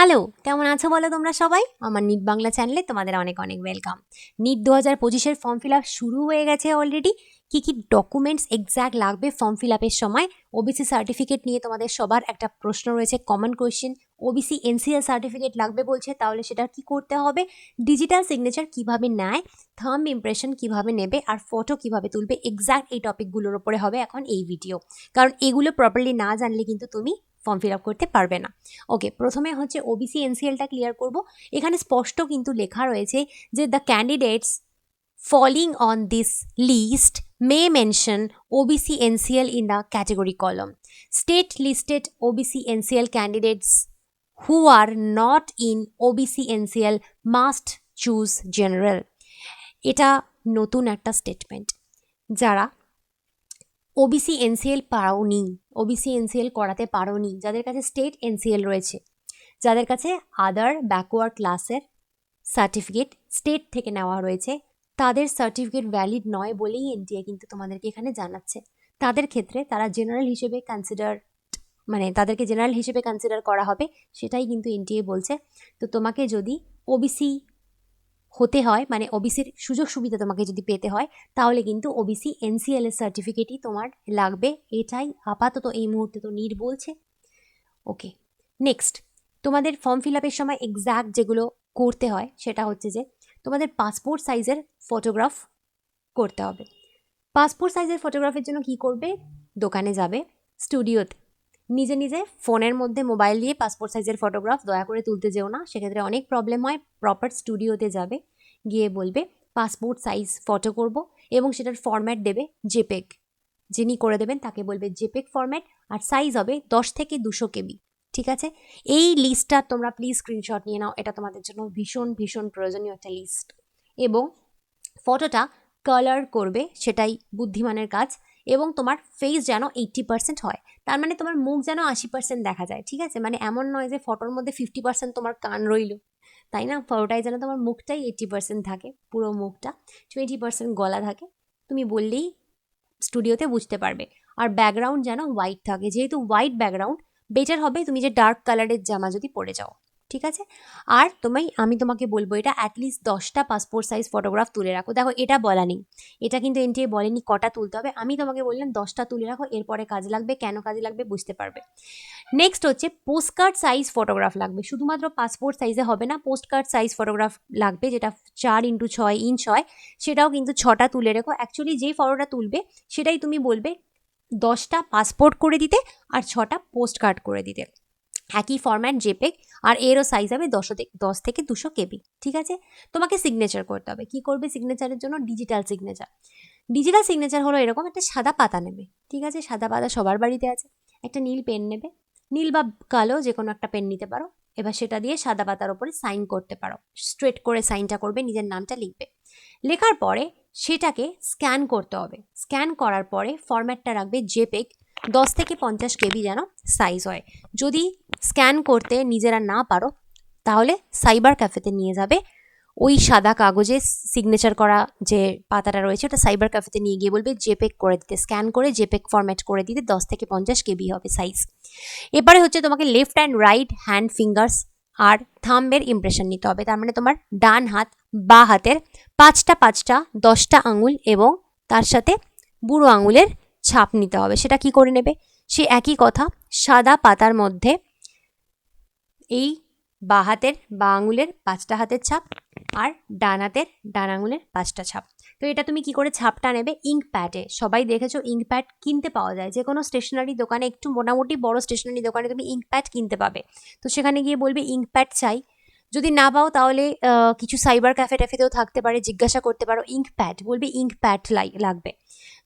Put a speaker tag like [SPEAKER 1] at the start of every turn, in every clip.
[SPEAKER 1] Hello, কেমন আছো বলো তোমরা সবাই? আমার নিট বাংলা চ্যানেলে তোমাদের অনেক অনেক ওয়েলকাম। নিট 2025-এর ফর্ম ফিল আপ শুরু হয়ে গেছে অলরেডি। কি কি ডকুমেন্টস এক্স্যাক্ট লাগবে ফর্ম ফিল আপের সময়? ওবিসি সার্টিফিকেট নিয়ে তোমাদের সবার একটা প্রশ্ন রয়েছে, common question. OBC NCL certificate লাগবে বলছে, তাহলে সেটা কি করতে হবে? ডিজিটাল সিগনেচার কিভাবে নেয়, থাম্ব ইমপ্রেশন কিভাবে নেবে, আর ফটো কিভাবে তুলবে, এক্স্যাক্ট এই টপিকগুলোর উপরে হবে এখন এই ভিডিও। কারণ এগুলো প্রপারলি না জানলে কিন্তু তুমি ফর্ম ফিল আপ করতে পারবে না। ওকে, প্রথমে হচ্ছে ওবিসি এনসিএলটা ক্লিয়ার করব। এখানে স্পষ্ট কিন্তু লেখা রয়েছে যে the candidates falling on this list may mention OBC NCL in the category column. State listed OBC NCL candidates who are not in OBC NCL must choose general. এটা নতুন একটা স্টেটমেন্ট। যারা ওবিসি এনসিএল পারোনি, OBC NCL করাতে পারোনি, যাদের কাছে state NCL রয়েছে, যাদের কাছে আদার ব্যাকওয়ার্ড ক্লাসের সার্টিফিকেট স্টেট থেকে নেওয়া রয়েছে, তাদের সার্টিফিকেট ভ্যালিড নয় বলেই এনটিএ কিন্তু তোমাদেরকে এখানে জানাচ্ছে। তাদের ক্ষেত্রে তারা জেনারেল হিসেবে তাদেরকে জেনারেল হিসেবে কনসিডার করা হবে, সেটাই কিন্তু এনটিএ বলছে। তো তোমাকে যদি ওবিসি হতে হয়, মানে ওবিসির সুযোগ সুবিধা তোমাকে যদি পেতে হয়, তাহলে কিন্তু ওবিসি এনসিএল এর সার্টিফিকেটই তোমার লাগবে। এটাই আপাতত এই মুহূর্তে তো নিট বলছে। ওকে, নেক্সট, তোমাদের ফর্ম ফিল আপের সময় এক্স্যাক্ট যেগুলো করতে হয় সেটা হচ্ছে যে তোমাদের পাসপোর্ট সাইজের ফটোগ্রাফ করতে হবে। পাসপোর্ট সাইজের ফটোগ্রাফের জন্য কি করবে? দোকানে যাবে, স্টুডিওতে নিজে নিজে ফোনের মধ্যে মোবাইল দিয়ে পাসপোর্ট সাইজের ফটোগ্রাফ দয়া করে তুলতে যেও না, সেক্ষেত্রে অনেক প্রবলেম হয়। প্রপার স্টুডিওতে যাবে, গিয়ে বলবে পাসপোর্ট সাইজ ফটো করব, এবং সেটার ফরম্যাট দেবে জেপেগ। যিনি করে দেবেন তাকে বলবে জেপেগ ফরম্যাট, আর সাইজ হবে 10 থেকে 200 কেবি। ঠিক আছে, এই লিস্টটা তোমরা প্লিজ স্ক্রিনশট নিয়ে নাও, এটা তোমাদের জন্য ভীষণ ভীষণ প্রয়োজনীয় একটা লিস্ট। এবং ফটোটা কালার করবে, সেটাই বুদ্ধিমানের কাজ। এবং তোমার ফেস যেন 80% হয়, তার মানে তোমার মুখ যেন 80% দেখা যায়। ঠিক আছে, মানে এমন নয় যে ফটোর মধ্যে 50% তোমার কান রইল, তাই না? ফটোটাই যেন তোমার মুখটাই 80% থাকে, পুরো মুখটা 20% গলা থাকে। তুমি বললেই স্টুডিওতে বুঝতে পারবে। আর ব্যাকগ্রাউন্ড যেন হোয়াইট থাকে, যেহেতু হোয়াইট ব্যাকগ্রাউন্ড বেটার হবে তুমি যে ডার্ক কালারের জামা যদি পরে যাও। ঠিক আছে, আর আমি তোমাকে বলবো এটা অ্যাটলিস্ট 10টা পাসপোর্ট সাইজ ফটোগ্রাফ তুলে রাখো। দেখো, এটা বলা নেই, এটা কিন্তু এনটিএ বলেনি কটা তুলতে হবে, আমি তোমাকে বললাম 10টা তুলে রাখো, এরপরে কাজে লাগবে, কেন কাজে লাগবে বুঝতে পারবে। নেক্সট হচ্ছে পোস্টকার্ড সাইজ ফটোগ্রাফ লাগবে। শুধুমাত্র পাসপোর্ট সাইজে হবে না, পোস্টকার্ড সাইজ ফটোগ্রাফ লাগবে, যেটা 4x6 ইঞ্চ হয়, সেটাও কিন্তু 6টা তুলে রেখো। অ্যাকচুয়ালি যেই ফটোটা তুলবে সেটাই তুমি বলবে 10টা পাসপোর্ট করে দিতে আর 6টা পোস্ট কার্ড করে দিতে, একই ফরম্যাট জেপেগ, আর এরও সাইজ হবে 10 থেকে 200 কেবি। ঠিক আছে, তোমাকে সিগনেচার করতে হবে। কি করবে সিগনেচারের জন্য? Digital signature. ডিজিটাল সিগনেচার হলো এরকম, একটা সাদা পাতা নেবে। ঠিক আছে, সাদা পাতা সবার বাড়িতে আছে। একটা নীল পেন নেবে, নীল বা কালো যে কোনো একটা পেন নিতে পারো। এবার সেটা দিয়ে সাদা পাতার ওপরে সাইন করতে পারো, স্ট্রেট করে সাইনটা করবে, নিজের নামটা লিখবে। লেখার পরে সেটাকে স্ক্যান করতে হবে। স্ক্যান করার পরে ফরম্যাটটা রাখবে জেপেগ, 10 থেকে 50 কেবি যেন সাইজ হয়। যদি স্ক্যান করতে নিজেরা না পারো, তাহলে সাইবার ক্যাফেতে নিয়ে যাবে। ওই সাদা কাগজে সিগনেচার করা যে পাতাটা রয়েছে, ওটা সাইবার ক্যাফেতে নিয়ে গিয়ে বলবে জেপেগ করে দিতে, স্ক্যান করে জেপেগ ফরম্যাট করে দিতে, 10 থেকে 50 কেবি হবে সাইজ। এবারে হচ্ছে তোমাকে left and right hand fingers আর থাম্বের ইমপ্রেশন নিতে হবে। তার মানে তোমার ডান হাত বা হাতের 5টা 10টা আঙুল এবং তার সাথে বুড়ো আঙুলের ছাপ নিতে হবে। সেটা কি করে নেবে? সে একই কথা, সাদা পাতার মধ্যে এই বা হাতের বা আঙুলের 5টা হাতের ছাপ আর ডান হাতের ডান আঙুলের 5টা ছাপ। তো এটা তুমি কি করে ছাপটা নেবে? ইঙ্ক প্যাডে। সবাই দেখেছো ইঙ্ক প্যাড কিনতে পাওয়া যায় যে কোনো স্টেশনারি দোকানে, একটু মোটামুটি বড় স্টেশনারি দোকানে তুমি ইঙ্ক প্যাড কিনতে পাবে। তো সেখানে গিয়ে বলবে ইঙ্ক প্যাড চাই। যদি না পাও তাহলে কিছু সাইবার ক্যাফে ট্যাফেতেও থাকতে পারে, জিজ্ঞাসা করতে পারো ইঙ্ক প্যাড, বলবে ইঙ্ক প্যাড লাগবে।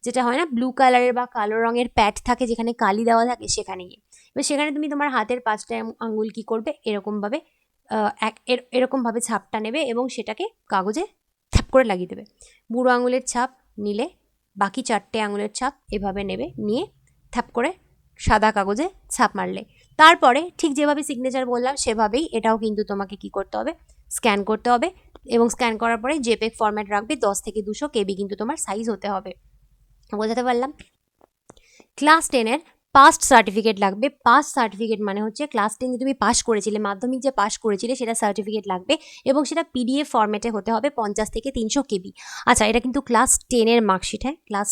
[SPEAKER 1] যেটা হয় না ব্লু কালারের বা কালো রঙের প্যাড থাকে, যেখানে কালি দেওয়া থাকে, সেখানে গিয়ে এবার সেখানে তুমি তোমার হাতের 5টা আঙুল কি করবে, এরকমভাবে ছাপটা নেবে এবং সেটাকে কাগজে থ্যাপ করে লাগিয়ে দেবে। বুড়ো আঙুলের ছাপ নিলে বাকি 4টে আঙুলের ছাপ এভাবে নেবে, নিয়ে থ্যাপ করে সাদা কাগজে ছাপ মারলে তারপরে ঠিক যেভাবে সিগনেচার বললাম সেভাবেই এটাও কিন্তু তোমাকে কি করতে হবে? স্ক্যান করতে হবে। এবং স্ক্যান করার পরে জেপেগ ফরম্যাট রাখবে, 10 থেকে 200 কেবি কিন্তু তোমার সাইজ হতে হবে। বোঝাতে পারলাম? ক্লাস 10-এর পাস্ট সার্টিফিকেট লাগবে। পাস্ট সার্টিফিকেট মানে হচ্ছে ক্লাস 10 তুমি পাস করেছিলে, মাধ্যমিক যে পাস করেছিলে সেটা সার্টিফিকেট লাগবে এবং সেটা পিডিএফ ফরম্যাটে হতে হবে 50 থেকে 300 কেবি। আচ্ছা, এটা কিন্তু ক্লাস 10-এর মার্কশিট, হ্যাঁ, ক্লাস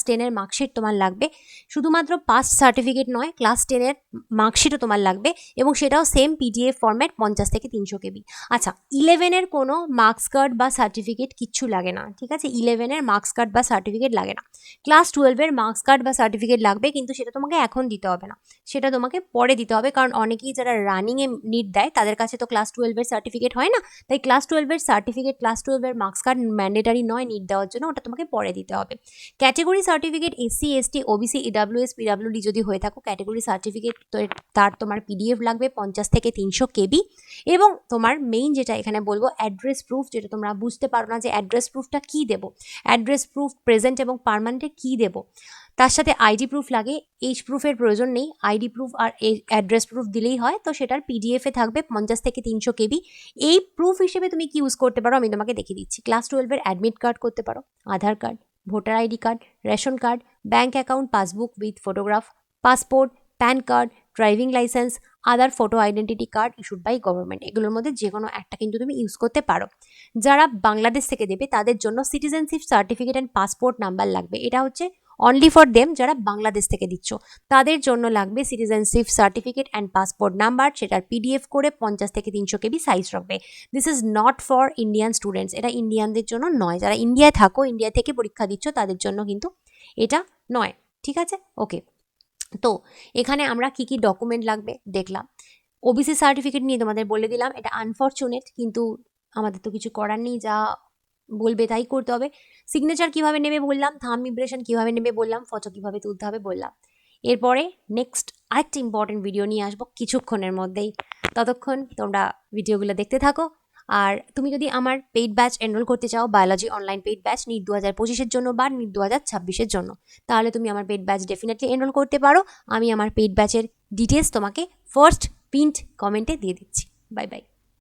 [SPEAKER 1] 10-এর মার্কশিট তোমার লাগবে। শুধুমাত্র পাস্ট সার্টিফিকেট নয়, ক্লাস 10-এর মার্কশিটও তোমার লাগবে এবং সেটাও সেম পিডিএফ ফরম্যাট 50 থেকে 300 কেবি। আচ্ছা, 11-এর কোনো মার্কস কার্ড বা সার্টিফিকেট কিচ্ছু লাগে না, ঠিক আছে? 11-এর মার্কস কার্ড বা সার্টিফিকেট লাগে না। ক্লাস 12-এর মার্কস কার্ড বা সার্টিফিকেট লাগবে, কিন্তু সেটা তোমাকে এখন দিতে হবে না, সেটা তোমাকে পরে দিতে হবে, কারণ অনেকেই যারা রানিংয়ে নিট দেয় তাদের কাছে তো ক্লাস 12-এর সার্টিফিকেট হয় না, তাই ক্লাস 12-এর সার্টিফিকেট, ক্লাস 12-এর মার্কস কার্ড ম্যান্ডেটারি নয় নিট দেওয়ার জন্য, ওটা তোমাকে পরে দিতে হবে। Category certificate SC, ST, OBC, EWS, PWD যদি হয়ে থাকো, ক্যাটেগরি সার্টিফিকেট তার তোমার পিডিএফ লাগবে 50 থেকে 300 কেবি। এবং তোমার মেইন যেটা এখানে বলবো, অ্যাড্রেস প্রুফ, যেটা তোমরা বুঝতে পারো না যে অ্যাড্রেস প্রুফটা কী দেবো, অ্যাড্রেস প্রুফ প্রেজেন্ট এবং পার্মানেন্টে কী দেবো। তার সাথে আইডি প্রুফ লাগে, এজ প্রুফের প্রয়োজন নেই, আইডি প্রুফ আর অ্যাড্রেস প্রুফ দিলেই হয়। তো সেটার পিডিএফে থাকবে 50 থেকে 300 কেবি। এই প্রুফ হিসেবে তুমি কি ইউজ করতে পারো আমি তোমাকে দেখিয়ে দিচ্ছি। ক্লাস 12-এর অ্যাডমিট কার্ড করতে পারো, Aadhaar card, voter ID card, ration card, bank account passbook with photograph, passport, PAN card, driving licence, other photo identity card issued by government, এগুলোর মধ্যে যে কোনো একটা কিন্তু তুমি ইউজ করতে পারো। যারা বাংলাদেশ থেকে দেবে তাদের জন্য citizenship certificate and passport number লাগবে, এটা হচ্ছে অনলি ফর দেম যারা বাংলাদেশ থেকে দিচ্ছ, তাদের জন্য লাগবে citizenship certificate and passport number, সেটার পিডিএফ করে 50 থেকে 300 কেবি সাইজ রাখবে। This is not for Indian students, এটা ইন্ডিয়ানদের জন্য নয়, যারা ইন্ডিয়ায় থাকো, ইন্ডিয়া থেকে পরীক্ষা দিচ্ছ, তাদের জন্য কিন্তু এটা নয়, ঠিক আছে? ওকে, তো এখানে আমরা কি কি ডকুমেন্ট লাগবে দেখলাম। ওবিসি সার্টিফিকেট নিয়ে তোমাদের বলে দিলাম, এটা আনফরচুনেট, কিন্তু আমাদের তো কিছু করার নেই, যা বলবে তাই করতে হবে। সিগনেচার কিভাবে নেবে বললাম, থাম্ব ইমপ্রেশন কিভাবে নেবে বললাম, ফটো কিভাবে তুলতে হবে বললাম। এরপরে নেক্সট আরেকটা ইম্পর্টেন্ট ভিডিও নিয়ে আসবো কিছুক্ষণের মধ্যেই, ততক্ষণ তোমরা ভিডিওগুলো দেখতে থাকো। আর তুমি যদি আমার পেইড ব্যাচ এনরোল করতে চাও, biology online paid batch NEET 2025-এর জন্য বা নিট 2026-এর জন্য, তাহলে তুমি আমার পেইড ব্যাচ ডেফিনেটলি এনরোল করতে পারো। আমি আমার পেইড ব্যাচের ডিটেলস তোমাকে ফার্স্ট পিন্ট কমেন্টে দিয়ে দিচ্ছি। Bye bye.